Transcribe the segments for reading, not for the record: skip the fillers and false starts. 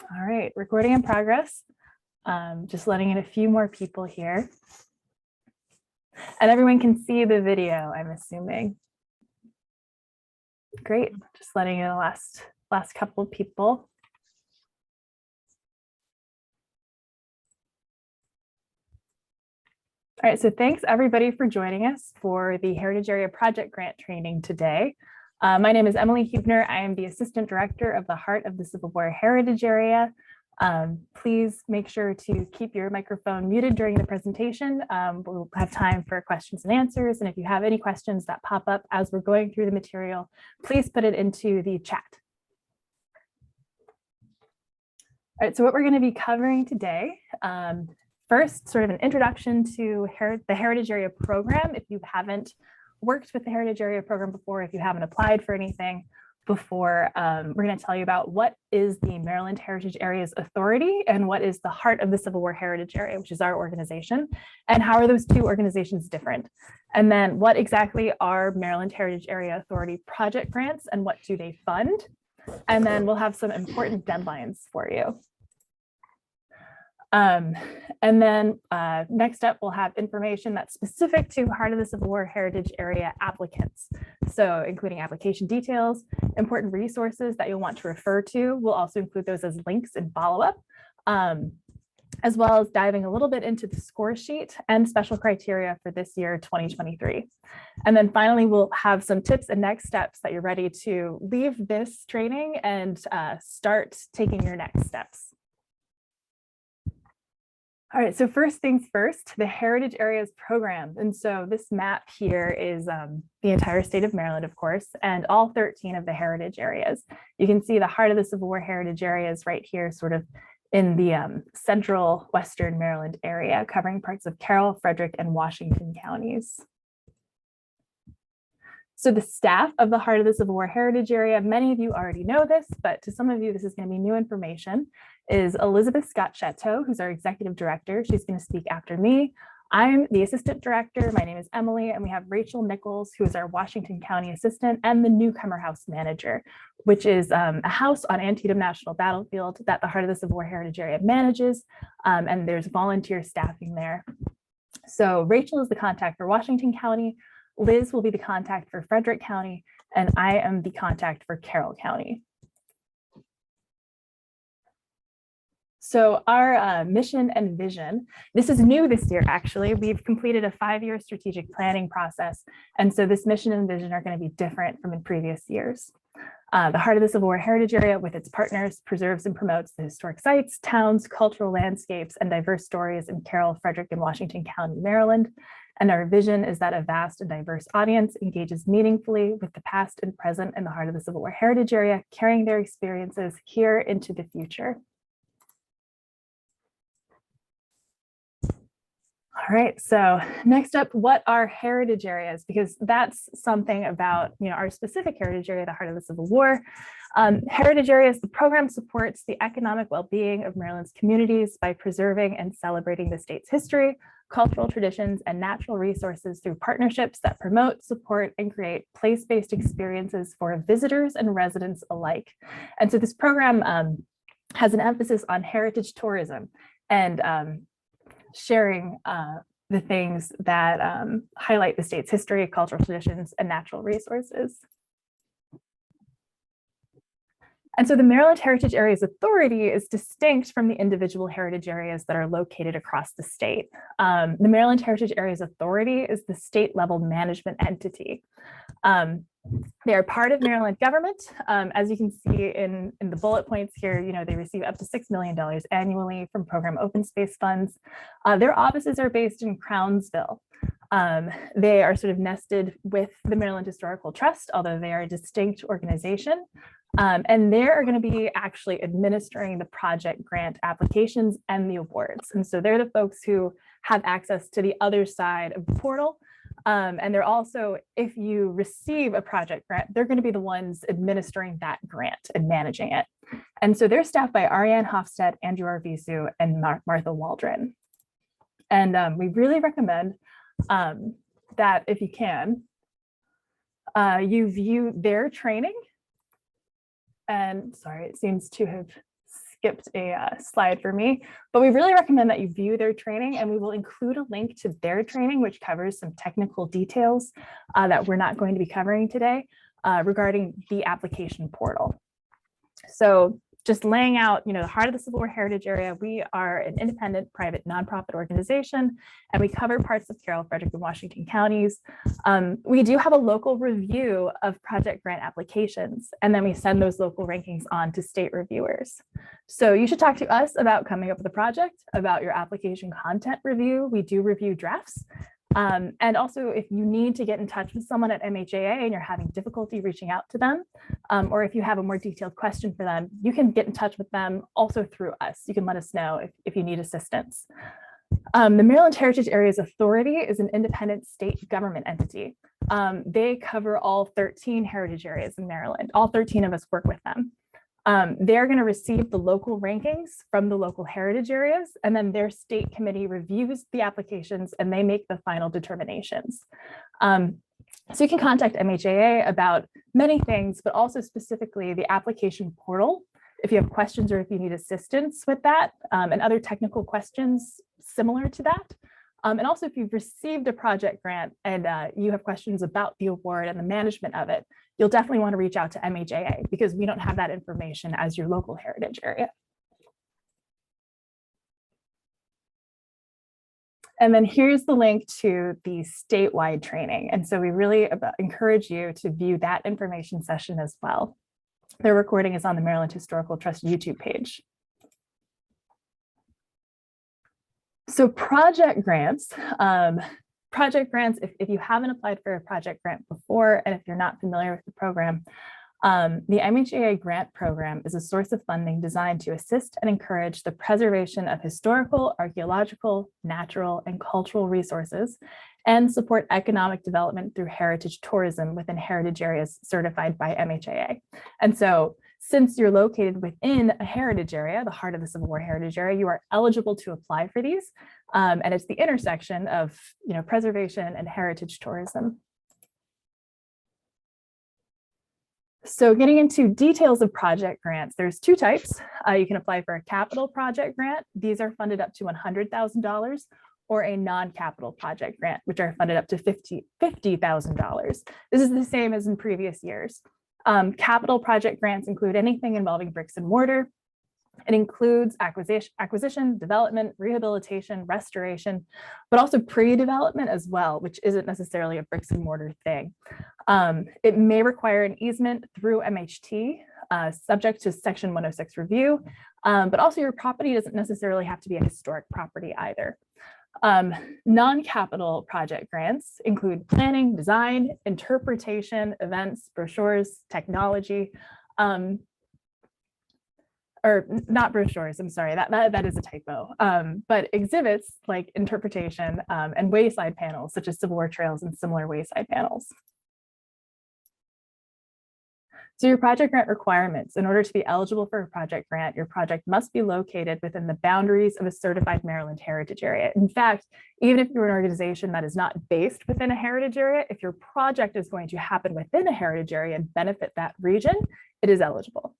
All right, recording in progress. Just letting in a few more people here. And everyone can see the video, I'm assuming. Great, just letting in the last couple of people. All right, so thanks everybody for joining us for the Heritage Area Project Grant training today. My name is Emily Huebner. I am the Assistant Director of the Heart of the Civil War Heritage Area. Please make sure to keep your microphone muted during the presentation. We'll have time for questions and answers. And if you have any questions that pop up as we're going through the material, please put it into the chat. All right, so what we're going to be covering today, first, sort of an introduction to the Heritage Area Program. If you haven't worked with the Heritage Area Program before, if you haven't applied for anything before, we're going to tell you about what is the Maryland Heritage Areas Authority and what is the Heart of the Civil War Heritage Area, which is our organization, and how are those two organizations different? And then what exactly are Maryland Heritage Area Authority project grants and what do they fund? And then we'll have some important deadlines for you. And then next up, we'll have information that's specific to Heart of the Civil War Heritage Area applicants. So including application details, important resources that you'll want to refer to. We'll also include those as links in follow-up, as well as diving a little bit into the score sheet and special criteria for this year, 2023. And then finally, we'll have some tips and next steps that you're ready to leave this training and start taking your next steps. All right, so first things first, the Heritage Areas Program. And so this map here is the entire state of Maryland, of course, and all 13 of the heritage areas. You can see the Heart of the Civil War Heritage Areas right here, sort of in the central Western Maryland area, covering parts of Carroll, Frederick, and Washington counties. So the staff of the Heart of the Civil War Heritage Area, many of you already know this, but to some of you, this is going to be new information, is Elizabeth Scott Chateau, who's our executive director. She's going to speak after me. I'm the assistant director. My name is Emily, and we have Rachel Nichols, who is our Washington County assistant and the newcomer house manager, which is a house on Antietam National Battlefield that the Heart of the Civil War Heritage Area manages, and there's volunteer staffing there. So Rachel is the contact for Washington County. Liz will be the contact for Frederick County, and I am the contact for Carroll County. So our mission and vision, this is new this year, actually. We've completed a 5-year strategic planning process. And so this mission and vision are going to be different from in previous years. The Heart of the Civil War Heritage Area with its partners preserves and promotes the historic sites, towns, cultural landscapes, and diverse stories in Carroll, Frederick, and Washington County, Maryland. And our vision is that a vast and diverse audience engages meaningfully with the past and present in the Heart of the Civil War Heritage Area, carrying their experiences here into the future. All right, so next up, what are heritage areas? Because that's something about our specific heritage area, the Heart of the Civil War. Heritage areas, the program supports the economic well-being of Maryland's communities by preserving and celebrating the state's history, cultural traditions, and natural resources through partnerships that promote, support, and create place-based experiences for visitors and residents alike. And so this program has an emphasis on heritage tourism and sharing the things that highlight the state's history, cultural traditions, and natural resources. And so the Maryland Heritage Areas Authority is distinct from the individual heritage areas that are located across the state. The Maryland Heritage Areas Authority is the state-level management entity. They are part of Maryland government. As you can see in the bullet points here, they receive up to $6 million annually from program open space funds. Their offices are based in Crownsville. They are sort of nested with the Maryland Historical Trust, although they are a distinct organization. And they are going to be actually administering the project grant applications and the awards. And so they're the folks who have access to the other side of the portal. And they're also, if you receive a project grant, they're going to be the ones administering that grant and managing it. And so they're staffed by Ariane Hofstad, Andrew Arvizu, and Martha Waldron. And we really recommend that if you can, you view their training. And sorry, it seems to have skipped a slide for me, but we really recommend that you view their training, and we will include a link to their training, which covers some technical details that we're not going to be covering today regarding the application portal. So just laying out, the heart of the Civil War Heritage Area, we are an independent, private, nonprofit organization, and we cover parts of Carroll, Frederick, and Washington counties. We do have a local review of project grant applications, and then we send those local rankings on to state reviewers. So you should talk to us about coming up with a project, about your application content review. We do review drafts. And also, if you need to get in touch with someone at MHAA and you're having difficulty reaching out to them, or if you have a more detailed question for them, you can get in touch with them also through us. You can let us know if you need assistance. The Maryland Heritage Areas Authority is an independent state government entity. They cover all 13 heritage areas in Maryland. All 13 of us work with them. They're going to receive the local rankings from the local heritage areas, and then their state committee reviews the applications and they make the final determinations. So you can contact MHAA about many things, but also specifically the application portal if you have questions or if you need assistance with that, and other technical questions similar to that. And also, if you've received a project grant and you have questions about the award and the management of it, you'll definitely want to reach out to MHAA because we don't have that information as your local heritage area. And then here's the link to the statewide training. And so we really encourage you to view that information session as well. The recording is on the Maryland Historical Trust YouTube page. So project grants, if you haven't applied for a project grant before, and if you're not familiar with the program, the MHAA grant program is a source of funding designed to assist and encourage the preservation of historical, archaeological, natural, and cultural resources, and support economic development through heritage tourism within heritage areas certified by MHAA. And so, since you're located within a heritage area, the heart of the Civil War Heritage Area, you are eligible to apply for these. And it's the intersection of preservation and heritage tourism. So getting into details of project grants, there's two types. You can apply for a capital project grant. These are funded up to $100,000, or a non-capital project grant, which are funded up to $50,000. This is the same as in previous years. Capital project grants include anything involving bricks and mortar. It includes acquisition, development, rehabilitation, restoration, but also pre-development as well, which isn't necessarily a bricks and mortar thing. It may require an easement through MHT, subject to Section 106 review, but also your property doesn't necessarily have to be a historic property either. Non-capital project grants include planning, design, interpretation, events, brochures, technology, or not brochures, I'm sorry, that is a typo, but exhibits like interpretation and wayside panels, such as Civil War trails and similar wayside panels. So your project grant requirements: in order to be eligible for a project grant, your project must be located within the boundaries of a certified Maryland heritage area. In fact, even if you're an organization that is not based within a heritage area, if your project is going to happen within a heritage area and benefit that region, it is eligible.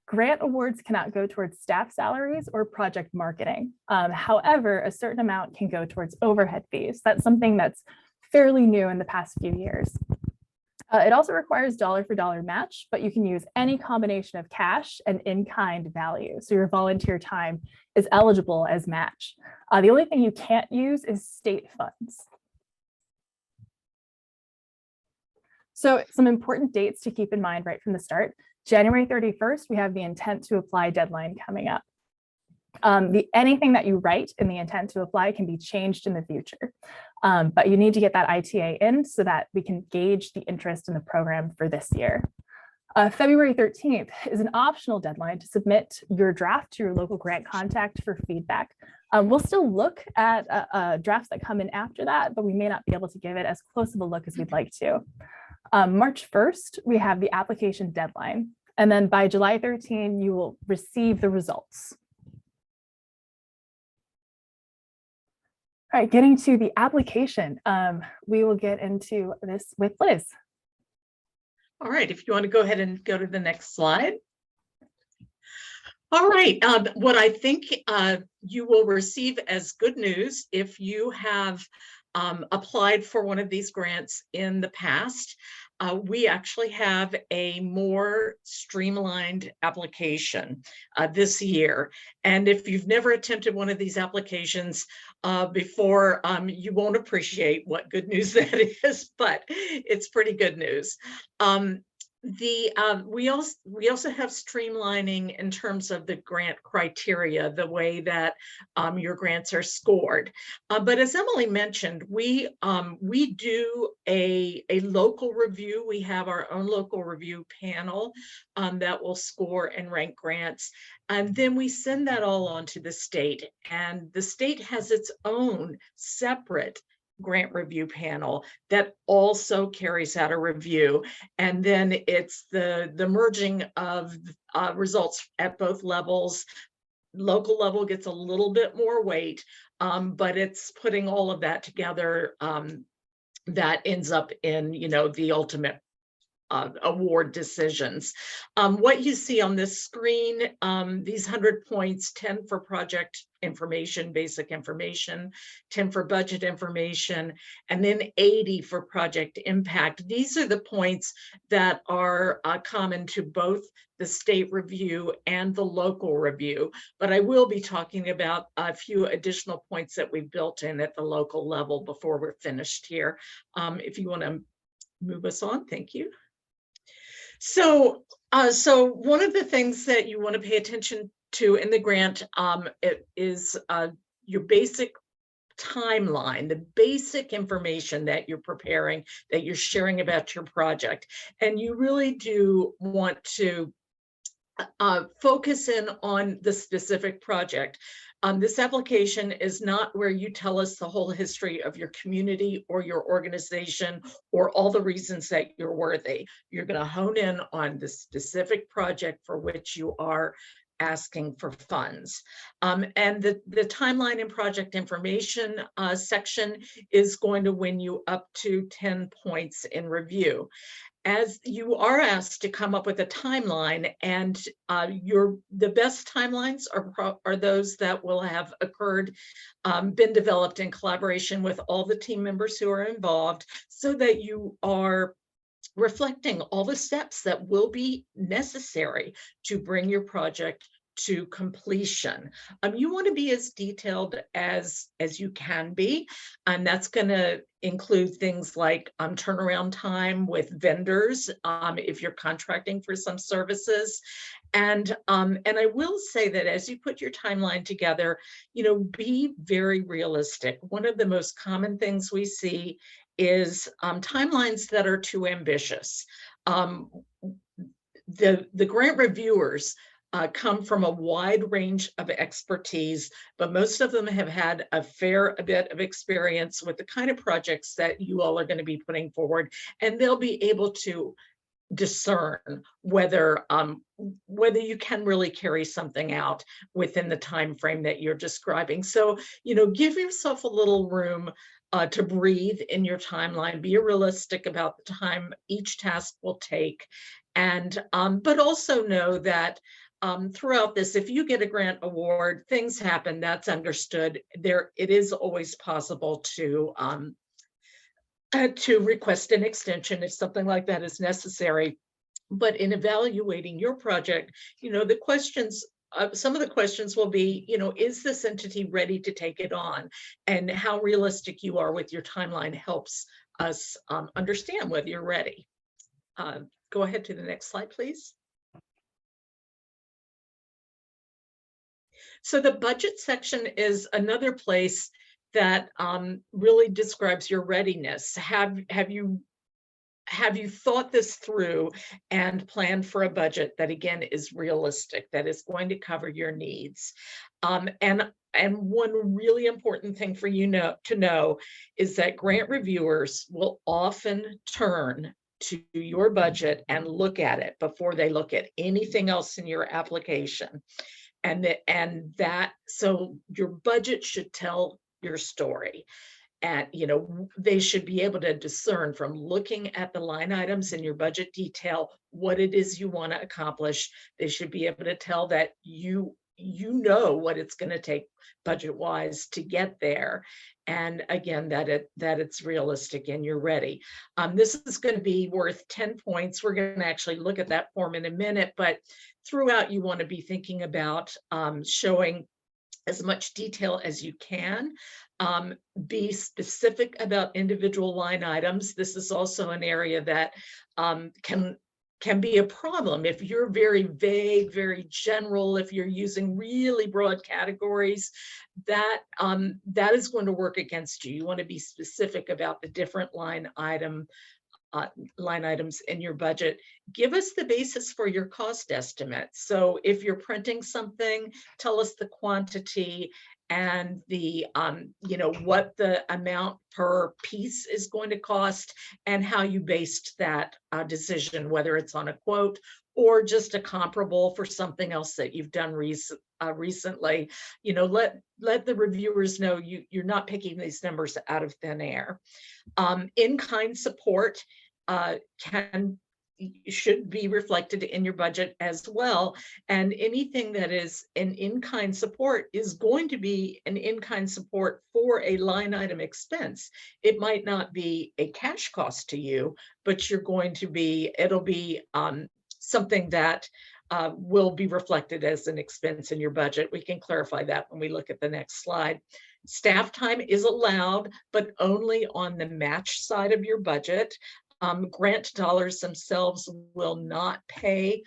Grant awards cannot go towards staff salaries or project marketing. However, a certain amount can go towards overhead fees. That's something that's fairly new in the past few years. It also requires dollar-for-dollar match, but you can use any combination of cash and in-kind value. So your volunteer time is eligible as match. The only thing you can't use is state funds. So some important dates to keep in mind right from the start. January 31st, we have the intent to apply deadline coming up. Anything that you write in the intent to apply can be changed in the future, but you need to get that ITA in so that we can gauge the interest in the program for this year. February 13th is an optional deadline to submit your draft to your local grant contact for feedback. We'll still look at drafts that come in after that, but we may not be able to give it as close of a look as we'd like to. March 1st, we have the application deadline, and then by July 13, you will receive the results. All right, getting to the application, we will get into this with Liz. All right, if you want to go ahead and go to the next slide. All right. What I think you will receive as good news if you have applied for one of these grants in the past, we actually have a more streamlined application this year. And if you've never attempted one of these applications before, you won't appreciate what good news that is, but it's pretty good news. We also have streamlining in terms of the grant criteria, the way that your grants are scored. But as Emily mentioned, we do a local review. We have our own local review panel that will score and rank grants. And then we send that all on to the state, and the state has its own separate grant review panel that also carries out a review. And then it's the merging of results at both levels. Local level gets a little bit more weight, but it's putting all of that together that ends up in, the ultimate award decisions. What you see on this screen, these 100 points, 10 for project information, basic information, 10 for budget information, and then 80 for project impact. These are the points that are common to both the state review and the local review, but I will be talking about a few additional points that we've built in at the local level before we're finished here. If you want to move us on, thank you. So one of the things that you want to pay attention to in the grant is your basic timeline, the basic information that you're preparing, that you're sharing about your project. And you really do want to focus in on the specific project. This application is not where you tell us the whole history of your community or your organization or all the reasons that you're worthy. You're going to hone in on the specific project for which you are asking for funds. And the timeline and project information section is going to win you up to 10 points in review. As you are asked to come up with a timeline, and the best timelines are those that will have occurred, been developed in collaboration with all the team members who are involved, so that you are reflecting all the steps that will be necessary to bring your project to completion. You want to be as detailed as you can be, and that's going to include things like turnaround time with vendors if you're contracting for some services. And I will say that as you put your timeline together, be very realistic. One of the most common things we see is timelines that are too ambitious. The grant reviewers come from a wide range of expertise, but most of them have had a fair bit of experience with the kind of projects that you all are going to be putting forward, and they'll be able to discern whether you can really carry something out within the time frame that you're describing. So, give yourself a little room to breathe in your timeline. Be realistic about the time each task will take, and but also know that throughout this, if you get a grant award, things happen, that's understood. It is always possible to request an extension if something like that is necessary. But in evaluating your project, the questions, some of the questions will be, is this entity ready to take it on? And how realistic you are with your timeline helps us understand whether you're ready. Go ahead to the next slide, please. So the budget section is another place that really describes your readiness. Have you thought this through and planned for a budget that, again, is realistic, that is going to cover your needs? And one really important thing for you to know is that grant reviewers will often turn to your budget and look at it before they look at anything else in your application. So your budget should tell your story. and, they should be able to discern from looking at the line items in your budget detail what it is you want to accomplish. They should be able to tell that you know what it's going to take budget wise to get there, and again that it's realistic and you're ready. This is going to be worth 10 points. We're going to actually look at that form in a minute, but throughout you want to be thinking about showing as much detail as you can. Be specific about individual line items. This is also an area that can be a problem if you're very vague, very general. If you're using really broad categories, that is going to work against you. You want to be specific about the different line items in your budget. Give us the basis for your cost estimate. So if you're printing something, tell us the quantity and the what the amount per piece is going to cost, and how you based that decision, whether it's on a quote or just a comparable for something else that you've done recently. Let the reviewers know you're not picking these numbers out of thin air. In-kind support should be reflected in your budget as well. And anything that is an in-kind support is going to be an in-kind support for a line item expense. It might not be a cash cost to you, but it'll be something that will be reflected as an expense in your budget. We can clarify that when we look at the next slide. Staff time is allowed, but only on the match side of your budget. Grant dollars themselves will not pay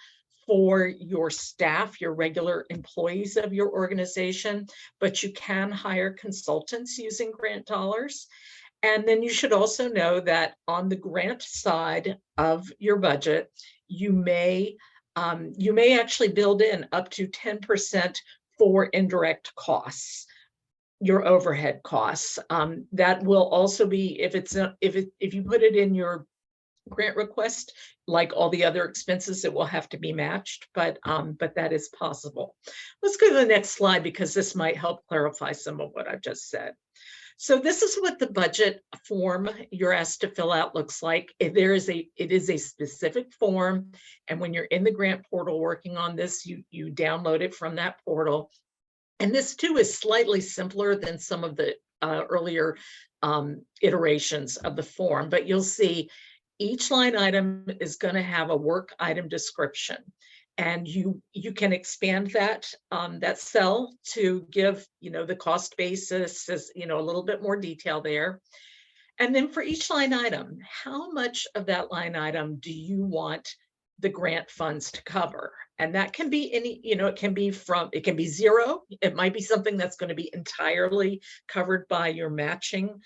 for your staff, your regular employees of your organization, but you can hire consultants using grant dollars. And then you should also know that on the grant side of your budget, you may actually build in up to 10% for indirect costs, your overhead costs. That will also be, if you put it in your grant request, like all the other expenses, it will have to be matched, but that is possible. Let's go to the next slide, because this might help clarify some of what I've just said. So this is what the budget form you're asked to fill out looks like. It is a specific form, and when you're in the grant portal working on this, you download it from that portal. And this too is slightly simpler than some of the earlier iterations of the form, but you'll see each line item is going to have a work item description, and you can expand that cell to give the cost basis, as a little bit more detail there. And then for each line item, how much of that line item do you want the grant funds to cover? And that can be any, it can be zero. It might be something that's going to be entirely covered by your matching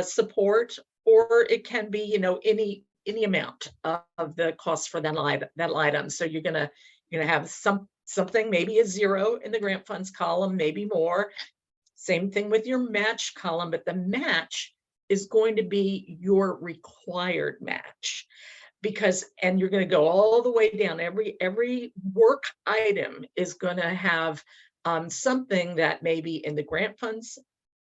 support, or it can be any amount of the cost for that item. So you're gonna have something, maybe a zero in the grant funds column, maybe more. Same thing with your match column, but the match is going to be your required match, and you're going to go all the way down. Every work item is going to have something that may be in the grant funds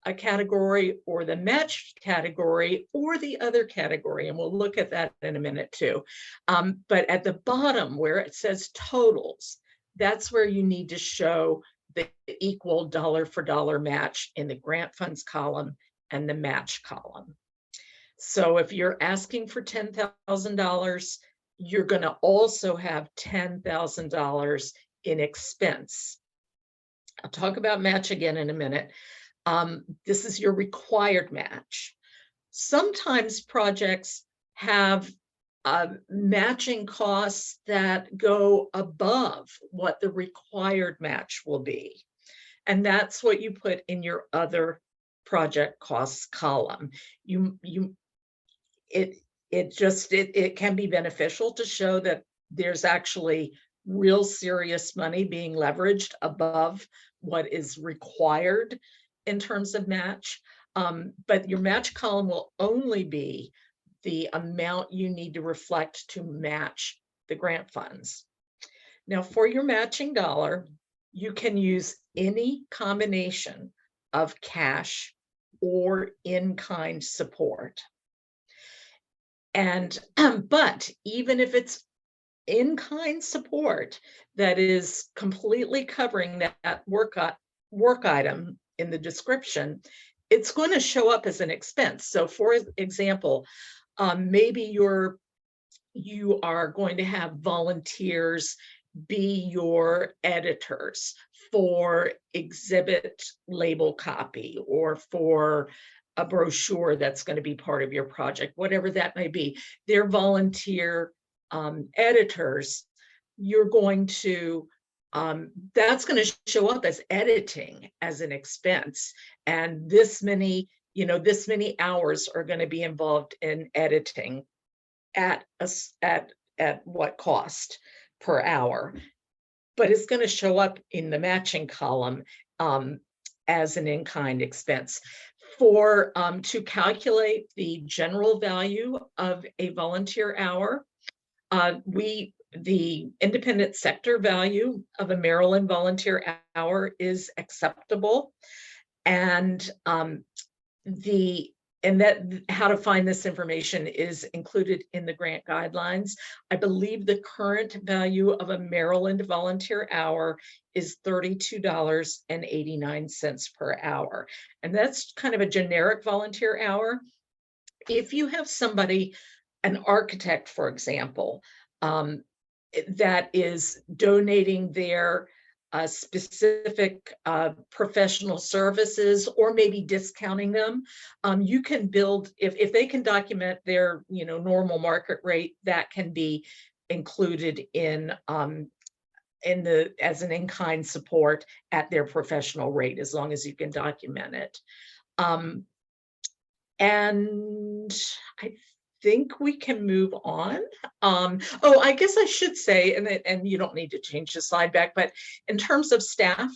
a category, or the match category, or the other category, and we'll look at that in a minute too. But at the bottom where it says totals, that's where you need to show the equal dollar for dollar match in the grant funds column and the match column. So if you're asking for $10,000, you're going to also have $10,000 in expense. I'll talk about match again in a minute. This is your required match. Sometimes projects have matching costs that go above what the required match will be. And that's what you put in your other project costs column. It can be beneficial to show that there's actually real serious money being leveraged above what is required in terms of match. But your match column will only be the amount you need to reflect to match the grant funds. Now, for your matching dollar, you can use any combination of cash or in-kind support. And but even if it's in-kind support that is completely covering that work item in the description, it's going to show up as an expense. So for example, maybe you are going to have volunteers be your editors for exhibit label copy or for a brochure that's going to be part of your project, whatever that may be. They're volunteer editors. You're going to, that's going to show up as editing as an expense. And this many, this many hours are going to be involved in editing at what cost per hour, but it's going to show up in the matching column as an in-kind expense. For to calculate the general value of a volunteer hour, the independent sector value of a Maryland volunteer hour is acceptable, and how to find this information is included in the grant guidelines. I believe the current value of a Maryland volunteer hour is $32.89 per hour. And that's kind of a generic volunteer hour. If you have somebody, an architect, for example, that is donating their specific professional services, or maybe discounting them, you can build, if they can document their normal market rate, that can be included in as an in-kind support at their professional rate, as long as you can document it. And I think we can move on. Oh, I guess I should say, and you don't need to change the slide back, but in terms of staff,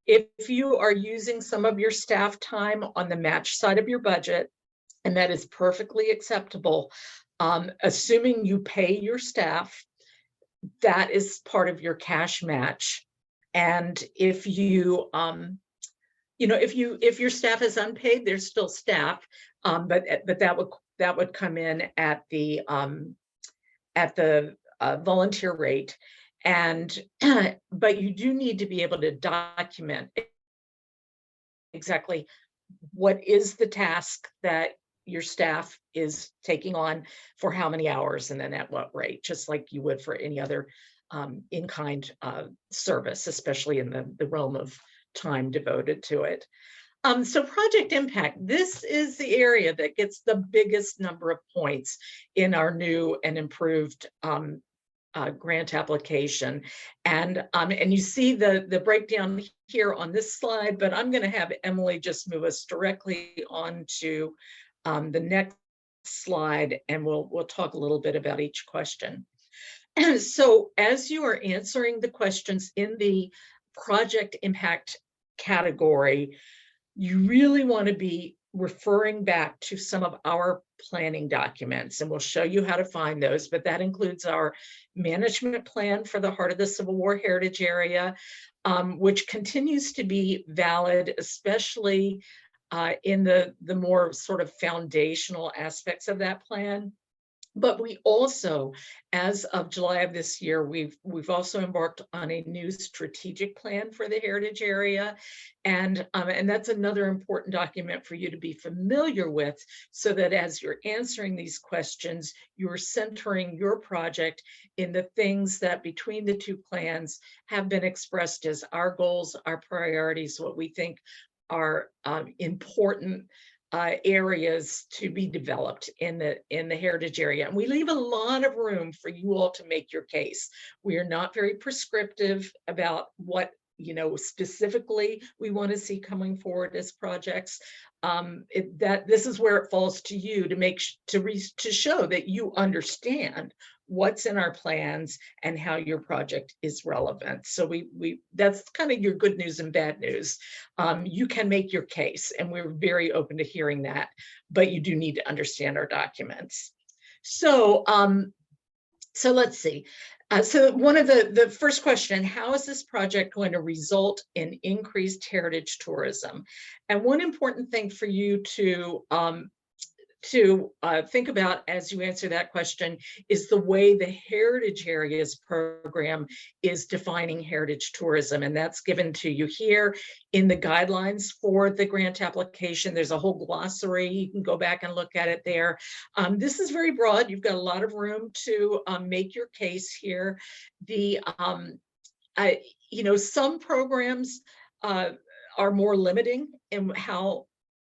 if you are using some of your staff time on the match side of your budget, and that is perfectly acceptable, assuming you pay your staff, that is part of your cash match. And if you if your staff is unpaid, there's still staff, but that would come in at the volunteer rate. And but you do need to be able to document exactly what is the task that your staff is taking on for how many hours, and then at what rate, just like you would for any other in-kind service, especially in the realm of time devoted to it. So project impact, this is the area that gets the biggest number of points in our new and improved grant application. And you see the breakdown here on this slide, but I'm going to have Emily just move us directly on to the next slide, and we'll talk a little bit about each question. And so as you are answering the questions in the project impact category, you really want to be referring back to some of our planning documents, and we'll show you how to find those, but that includes our management plan for the Heart of the Civil War Heritage Area, which continues to be valid, especially in the more sort of foundational aspects of that plan. But we also, as of July of this year, we've also embarked on a new strategic plan for the heritage area. And that's another important document for you to be familiar with, so that as you're answering these questions, you're centering your project in the things that between the two plans have been expressed as our goals, our priorities, what we think are important areas to be developed in the heritage area. And we leave a lot of room for you all to make your case. We are not very prescriptive about what specifically we want to see coming forward as projects. This is where it falls to you to show that you understand what's in our plans and how your project is relevant. So that's kind of your good news and bad news. You can make your case, and we're very open to hearing that, but you do need to understand our documents. So let's see. So one of the first question, how is this project going to result in increased heritage tourism? And one important thing for you to think about as you answer that question is the way the Heritage Areas program is defining heritage tourism. And that's given to you here in the guidelines for the grant application. There's a whole glossary. You can go back and look at it there. This is very broad. You've got a lot of room to make your case here. Some programs are more limiting in how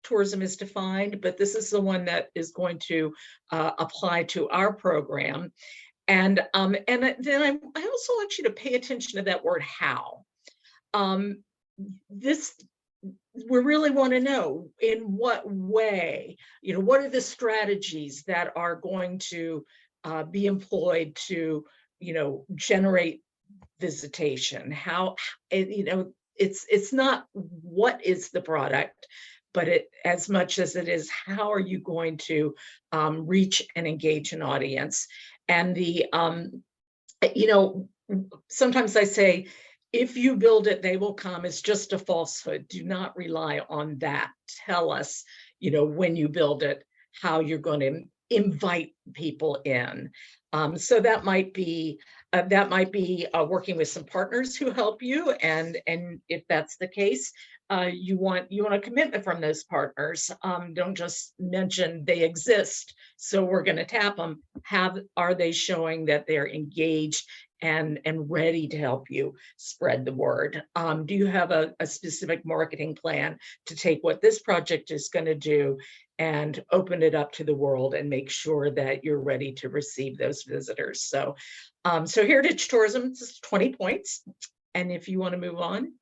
tourism is defined, but this is the one that is going to apply to our program. And then I also want you to pay attention to that word how. We really want to know in what way, what are the strategies that are going to be employed to, generate visitation. How, it's not what is the product, but as much as it is, how are you going to reach and engage an audience? And sometimes I say, if you build it, they will come is just a falsehood. Do not rely on that. Tell us, when you build it, how you're going to invite people in. So that might be working with some partners who help you, and if that's the case, you want a commitment from those partners. Don't just mention they exist, so we're going to tap them. Are they showing that they're engaged and ready to help you spread the word? Do you have a specific marketing plan to take what this project is going to do and open it up to the world and make sure that you're ready to receive those visitors? So heritage tourism is 20 points. And if you want to move on.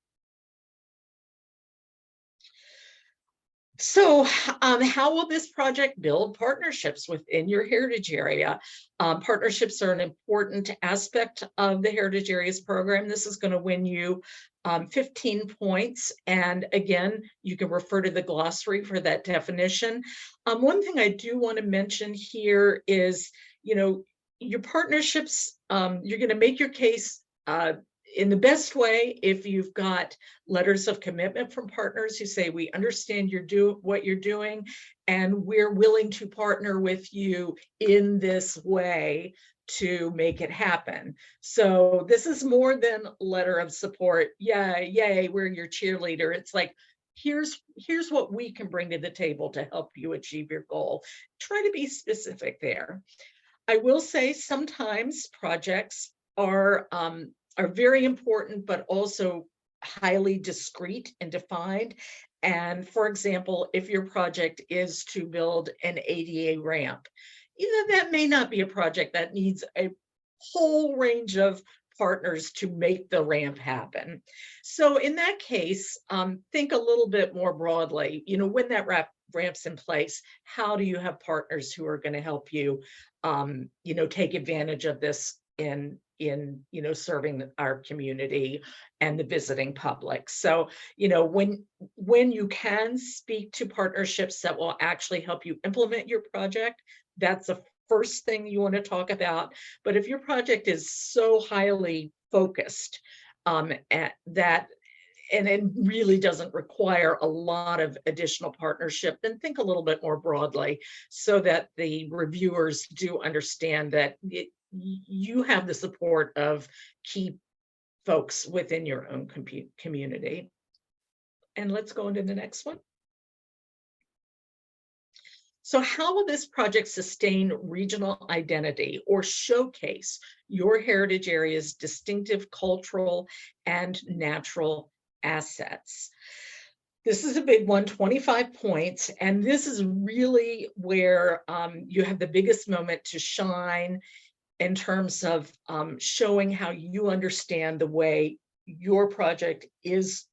So how will this project build partnerships within your heritage area? Partnerships are an important aspect of the Heritage Areas program. This is going to win you 15 points. And again, you can refer to the glossary for that definition. One thing I do want to mention here is, your partnerships, you're going to make your case in the best way if you've got letters of commitment from partners who say, we understand what you're doing, and we're willing to partner with you in this way to make it happen. So this is more than letter of support. Yeah, yay, we're your cheerleader. It's like, here's what we can bring to the table to help you achieve your goal. Try to be specific there. I will say sometimes projects are very important, but also highly discrete and defined. And for example, if your project is to build an ADA ramp, that may not be a project that needs a whole range of partners to make the ramp happen. So in that case, think a little bit more broadly, when that ramp's in place, how do you have partners who are going to help you, take advantage of this in serving our community and the visiting public? So, when you can speak to partnerships that will actually help you implement your project, that's the first thing you want to talk about. But if your project is so highly focused at that, and it really doesn't require a lot of additional partnership, then think a little bit more broadly so that the reviewers do understand that you have the support of key folks within your own community. And let's go into the next one. So how will this project sustain regional identity or showcase your heritage area's distinctive cultural and natural assets? This is a big one, 25 points. And this is really where you have the biggest moment to shine in terms of showing how you understand the way your project is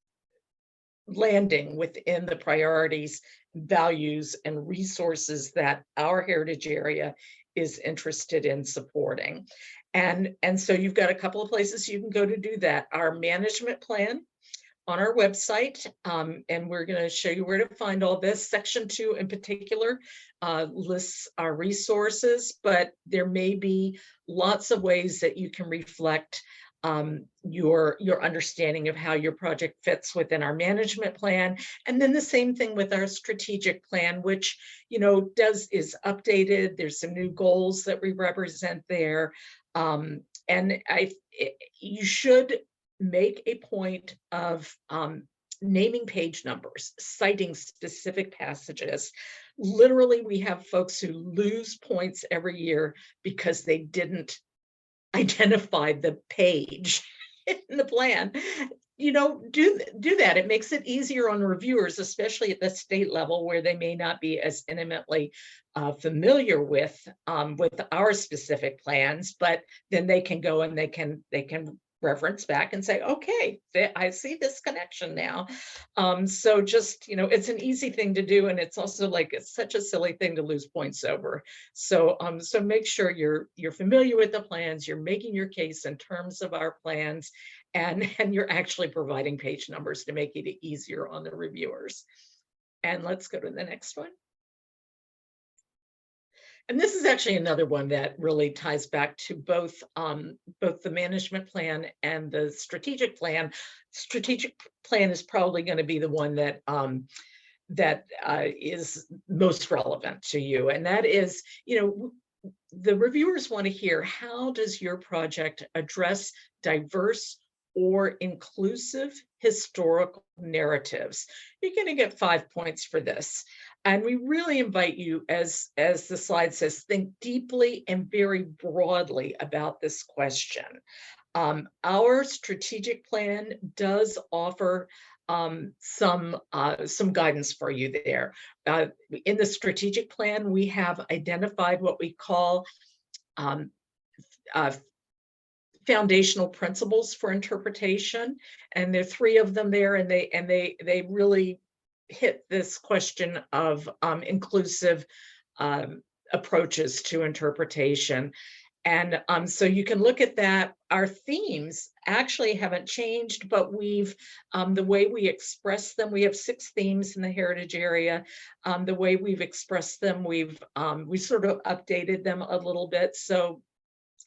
landing within the priorities, values, and resources that our heritage area is interested in supporting. And so you've got a couple of places you can go to do that. Our management plan, on our website, and we're going to show you where to find all this. Section 2 in particular lists our resources, but there may be lots of ways that you can reflect your understanding of how your project fits within our management plan. And then the same thing with our strategic plan, which, you know, is updated. There's some new goals that we represent there. And you should make a point of naming page numbers, citing specific passages. Literally, we have folks who lose points every year because they didn't identify the page in the plan. You know, do that. It makes it easier on reviewers, especially at the state level where they may not be as intimately familiar with our specific plans, but then they can go and they can reference back and say, okay, I see this connection now. So just, you know, it's an easy thing to do, and it's also like it's such a silly thing to lose points over. So so make sure you're familiar with the plans, you're making your case in terms of our plans, and you're actually providing page numbers to make it easier on the reviewers. And let's go to the next one. And this is actually another one that really ties back to both the management plan and the strategic plan. Strategic plan is probably going to be the one that is most relevant to you, and that is, you know, the reviewers want to hear, how does your project address diverse or inclusive historical narratives? You're going to get 5 points for this. And we really invite you, as the slide says, think deeply and very broadly about this question. Our strategic plan does offer some guidance for you there. In the strategic plan, we have identified what we call foundational principles for interpretation, and there are 3 of them there, and they really hit this question of inclusive approaches to interpretation. And so you can look at that. Our themes actually haven't changed, but we've the way we express them, we have 6 themes in the heritage area. The way we've expressed them, we sort of updated them a little bit. So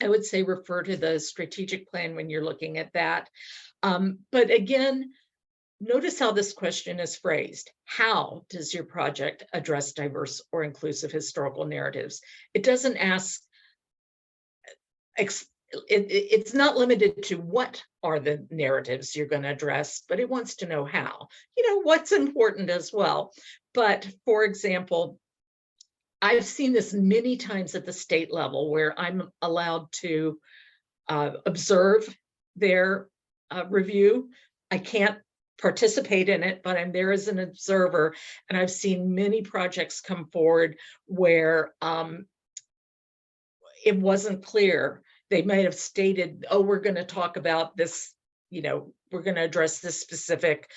I would say refer to the strategic plan when you're looking at that. But again, notice how this question is phrased. How does your project address diverse or inclusive historical narratives? It doesn't ask, it's not limited to what are the narratives you're going to address, but it wants to know how. You know, what's important as well. But for example, I've seen this many times at the state level where I'm allowed to observe their review. I can't participate in it, but I'm there as an observer, and I've seen many projects come forward where it wasn't clear. They might have stated, oh, we're going to talk about this, you know, we're going to address this specific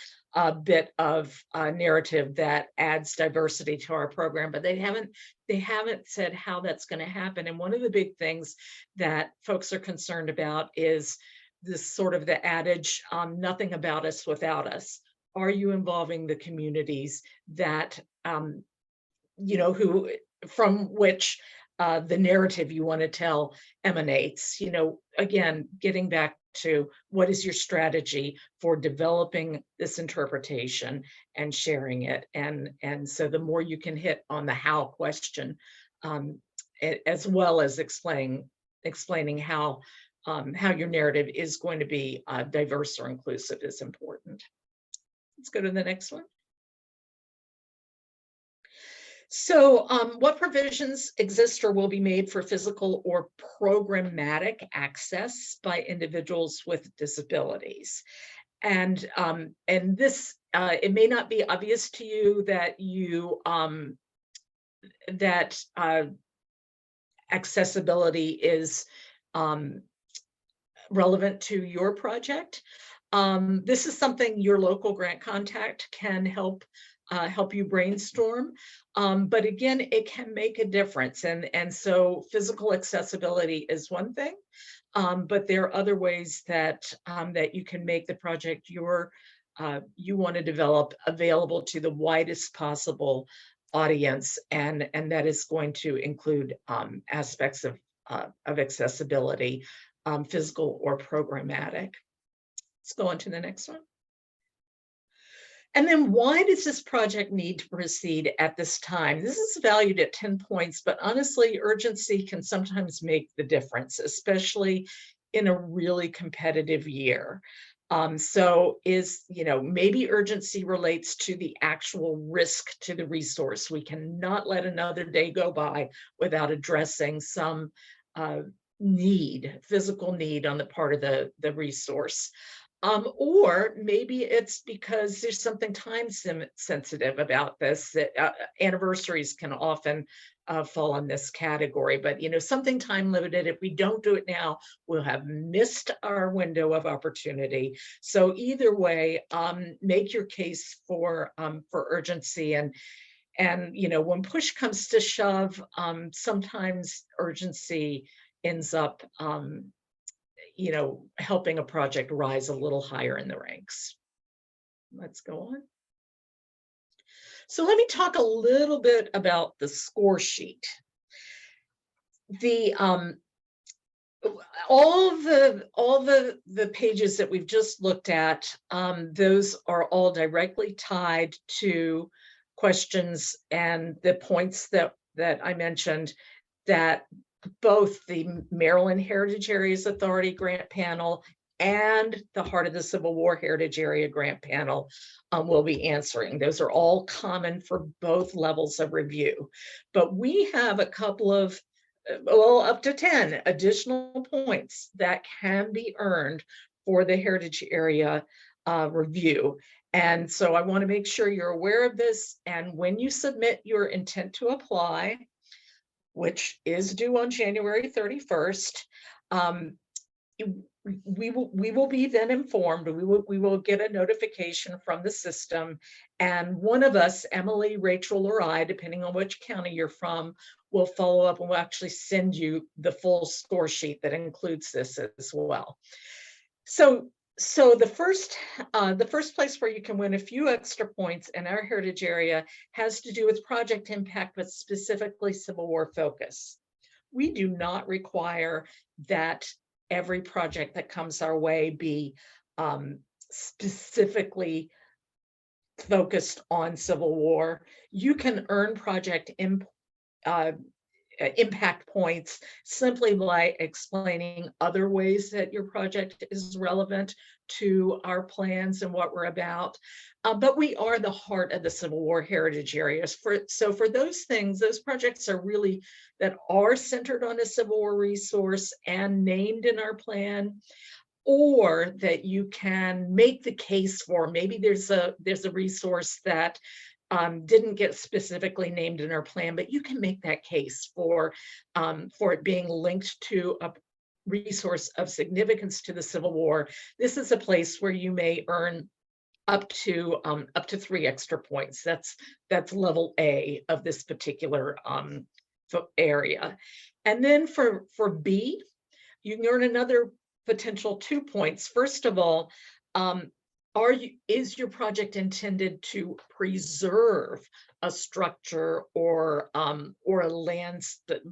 bit of narrative that adds diversity to our program, but they haven't said how that's going to happen. And one of the big things that folks are concerned about is this sort of the adage, nothing about us without us. Are you involving the communities that, you know, who, from which the narrative you want to tell emanates? You know, again, getting back to what is your strategy for developing this interpretation and sharing it. And so the more you can hit on the how question, as well as explaining how your narrative is going to be diverse or inclusive is important. Let's go to the next one. So what provisions exist or will be made for physical or programmatic access by individuals with disabilities? And this, it may not be obvious to you that accessibility is relevant to your project. This is something your local grant contact can help you brainstorm. But again, it can make a difference. And so physical accessibility is one thing, but there are other ways that that you can make the project your you want to develop available to the widest possible audience, and that is going to include aspects of accessibility, physical or programmatic. Let's go on to the next one. And then why does this project need to proceed at this time? This is valued at 10 points, but honestly, urgency can sometimes make the difference, especially in a really competitive year. So maybe urgency relates to the actual risk to the resource. We cannot let another day go by without addressing some physical need on the part of the resource. Or maybe it's because there's something time sensitive about this, that anniversaries can often fall in this category, but something time limited. If we don't do it now, we'll have missed our window of opportunity. So either way, make your case for urgency, and when push comes to shove, sometimes urgency ends up helping a project rise a little higher in the ranks. Let's go on. So let me talk a little bit about the score sheet. All the pages that we've just looked at, those are all directly tied to questions and the points that I mentioned, that both the Maryland Heritage Areas Authority Grant Panel and the Heart of the Civil War Heritage Area Grant Panel will be answering. Those are all common for both levels of review. But we have a couple of, up to 10 additional points that can be earned for the Heritage Area review. And so I want to make sure you're aware of this. And when you submit your intent to apply, which is due on January 31st, we will be then informed. We will get a notification from the system, and one of us, Emily, Rachel, or I, depending on which county you're from, will follow up and we'll actually send you the full score sheet that includes this as well. So the first place where you can win a few extra points in our heritage area has to do with project impact, but specifically Civil War focus. We do not require that every project that comes our way be specifically focused on Civil War. You can earn project impact points simply by explaining other ways that your project is relevant to our plans and what we're about. But we are the heart of the Civil War heritage areas. So for those things, those projects are really that are centered on a Civil War resource and named in our plan, or that you can make the case for. Maybe there's a resource that didn't get specifically named in our plan, but you can make that case for it being linked to a resource of significance to the Civil War. This is a place where you may earn up to 3 extra points. That's level A of this particular area. And then for B, you can earn another potential 2 points. First of all, is your project intended to preserve a structure or a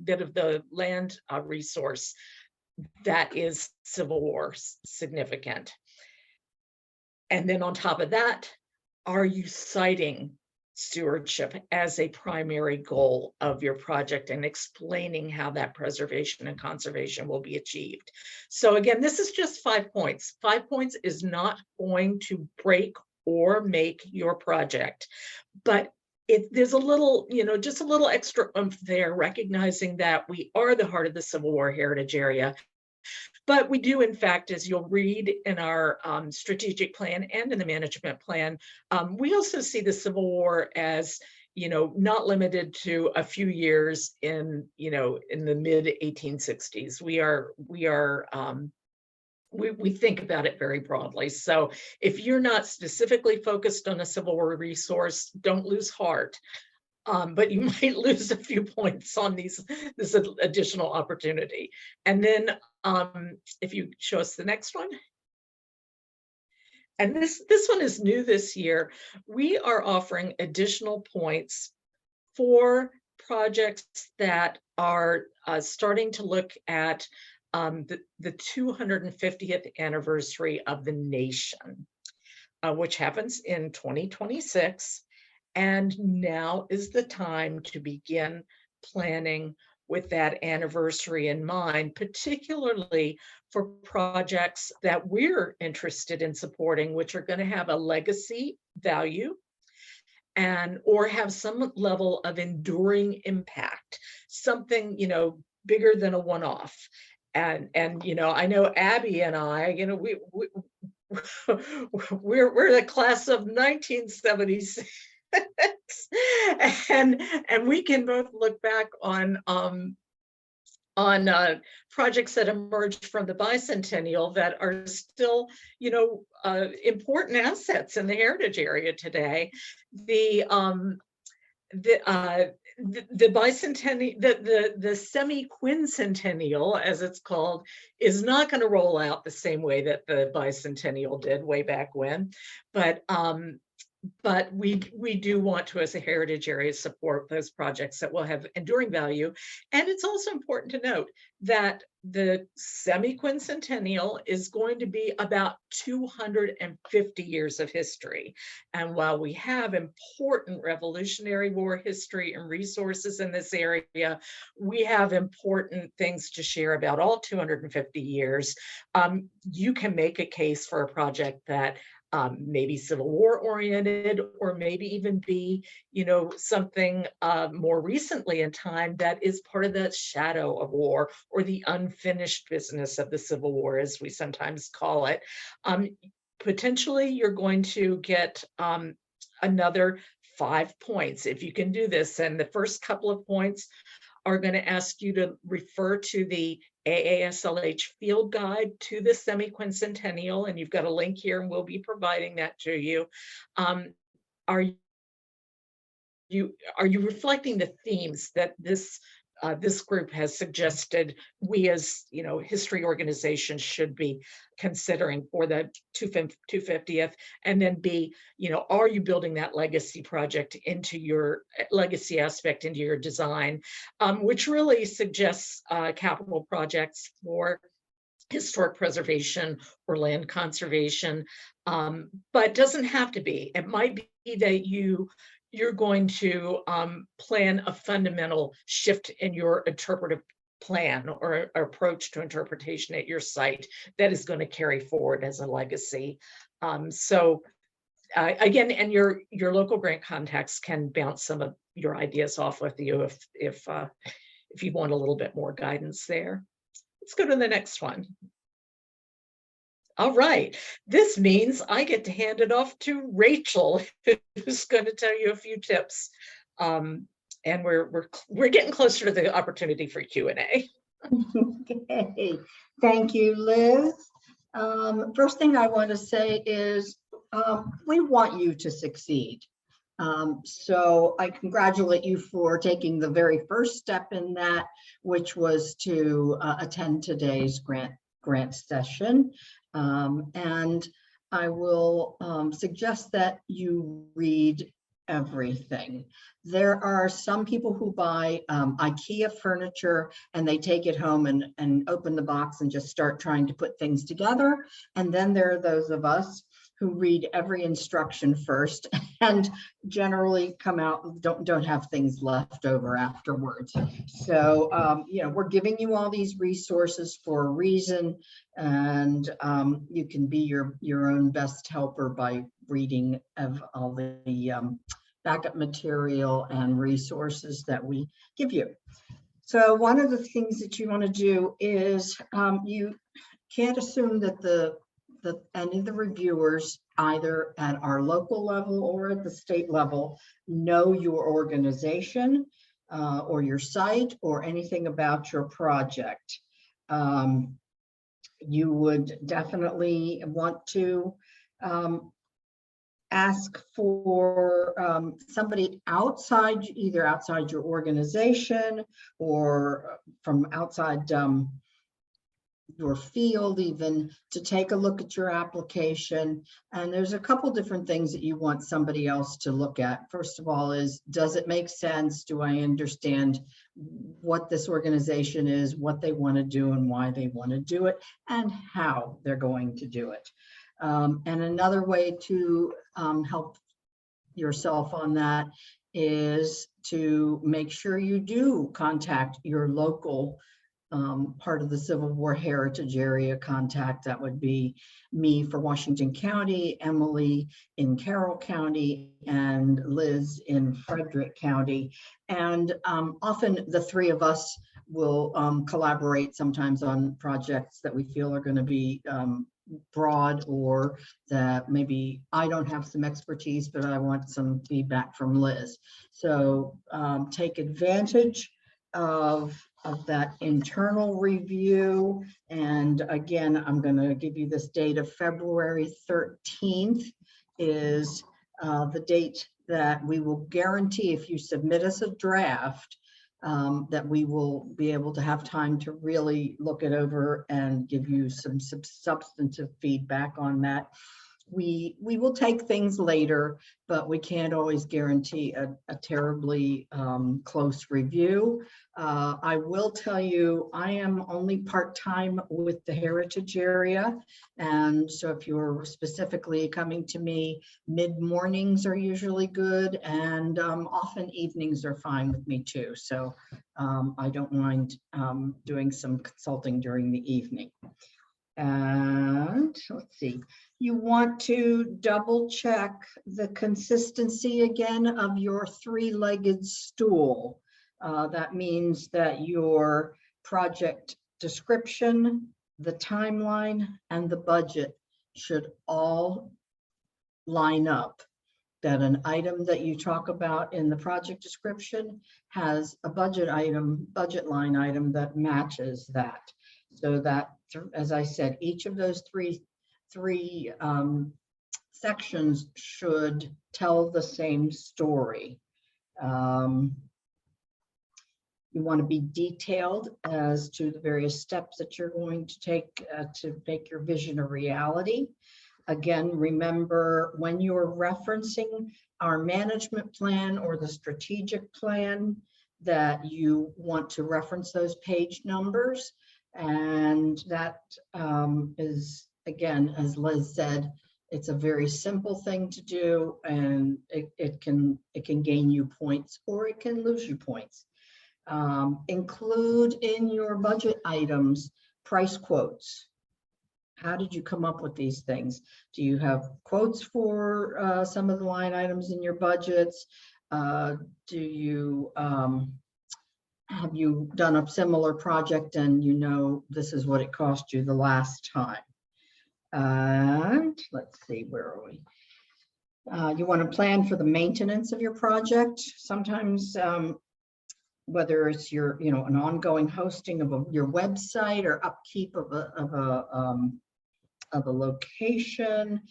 bit of the land resource that is Civil War significant? And then on top of that, are you citing stewardship as a primary goal of your project and explaining how that preservation and conservation will be achieved? So again, this is just 5 points. 5 points is not going to break or make your project, but there's a little, just a little extra oomph there, recognizing that we are the heart of the Civil War heritage area. But we do, in fact, as you'll read in our strategic plan and in the management plan, we also see the Civil War as, not limited to a few years in the mid 1860s. We think about it very broadly. So if you're not specifically focused on a Civil War resource, don't lose heart. But you might lose a few points on this additional opportunity. And then if you show us the next one. And this one is new this year. We are offering additional points for projects that are starting to look at the 250th anniversary of the nation, which happens in 2026. And now is the time to begin planning with that anniversary in mind, particularly for projects that we're interested in supporting, which are going to have a legacy value and or have some level of enduring impact, something, you know, bigger than a one-off. And I know Abby and I, we're the class of 1976. and we can both look back on projects that emerged from the bicentennial that are still, important assets in the heritage area today. The bicentennial, the semi-quincentennial, as it's called, is not going to roll out the same way that the bicentennial did way back when, but we do want to, as a heritage area, support those projects that will have enduring value. And it's also important to note that the semi-quincentennial is going to be about 250 years of history. And while we have important Revolutionary War history and resources in this area, we have important things to share about all 250 years. You can make a case for a project that maybe Civil War oriented, or maybe even be, something more recently in time that is part of the shadow of war, or the unfinished business of the Civil War, as we sometimes call it. Potentially, you're going to get another 5 points if you can do this. And the first couple of points are going to ask you to refer to the AASLH field guide to the semi-quincentennial, and you've got a link here, and we'll be providing that to you. Are you reflecting the themes that this group has suggested we, as history organizations, should be considering for the 250th? And then B, are you building that legacy project into your legacy aspect into your design, which really suggests capital projects for historic preservation or land conservation, but doesn't have to be. It might be that you're going to plan a fundamental shift in your interpretive plan or approach to interpretation at your site that is going to carry forward as a legacy. So again, and your local grant contacts can bounce some of your ideas off with you if you want a little bit more guidance there. Let's go to the next one. All right, this means I get to hand it off to Rachel, who's going to tell you a few tips. And we're getting closer to the opportunity for Q&A. Okay, thank you, Liz. First thing I want to say is we want you to succeed. So I congratulate you for taking the very first step in that, which was to attend today's grant session. And I will suggest that you read everything. There are some people who buy IKEA furniture and they take it home and open the box and just start trying to put things together. And then there are those of us who read every instruction first and generally come out, don't have things left over afterwards. So, we're giving you all these resources for a reason, and you can be your own best helper by reading of all the backup material and resources that we give you. So one of the things that you want to do is you can't assume that any of the reviewers, either at our local level or at the state level, know your organization or your site or anything about your project. You would definitely want to ask for somebody outside, either outside your organization or from outside your field, even to take a look at your application. And there's a couple different things that you want somebody else to look at. First of all is, does it make sense? Do I understand what this organization is, what they want to do and why they want to do it, and how they're going to do it? And another way to help yourself on that is to make sure you do contact your local part of the Civil War Heritage Area contact. That would be me for Washington County, Emily in Carroll County, and Liz in Frederick County. And often the three of us will collaborate sometimes on projects that we feel are going to be broad, or that maybe I don't have some expertise, but I want some feedback from Liz. So take advantage of that internal review. And again, I'm going to give you this date of February 13th is the date that we will guarantee, if you submit us a draft, that we will be able to have time to really look it over and give you some substantive feedback on that. We will take things later, but we can't always guarantee a terribly close review. I will tell you, I am only part-time with the Heritage Area. And so if you're specifically coming to me, mid-mornings are usually good, and often evenings are fine with me too. So I don't mind doing some consulting during the evening. And let's see, you want to double check the consistency again of your three-legged stool. That means that your project description, the timeline, and the budget should all line up. That an item that you talk about in the project description has a budget line item that matches that. So that, as I said, each of those three sections should tell the same story. You want to be detailed as to the various steps that you're going to take to make your vision a reality. Again, remember, when you're referencing our management plan or the strategic plan, that you want to reference those page numbers. And that is, again, as Liz said, it's a very simple thing to do, and it can gain you points or it can lose you points. Include in your budget items price quotes. How did you come up with these things? Do you have quotes for some of the line items in your budgets? Do you have you done a similar project and you know this is what it cost you the last time? And let's see, where are we? You want to plan for the maintenance of your project. Sometimes whether it's your, an ongoing hosting of your website or upkeep of a location,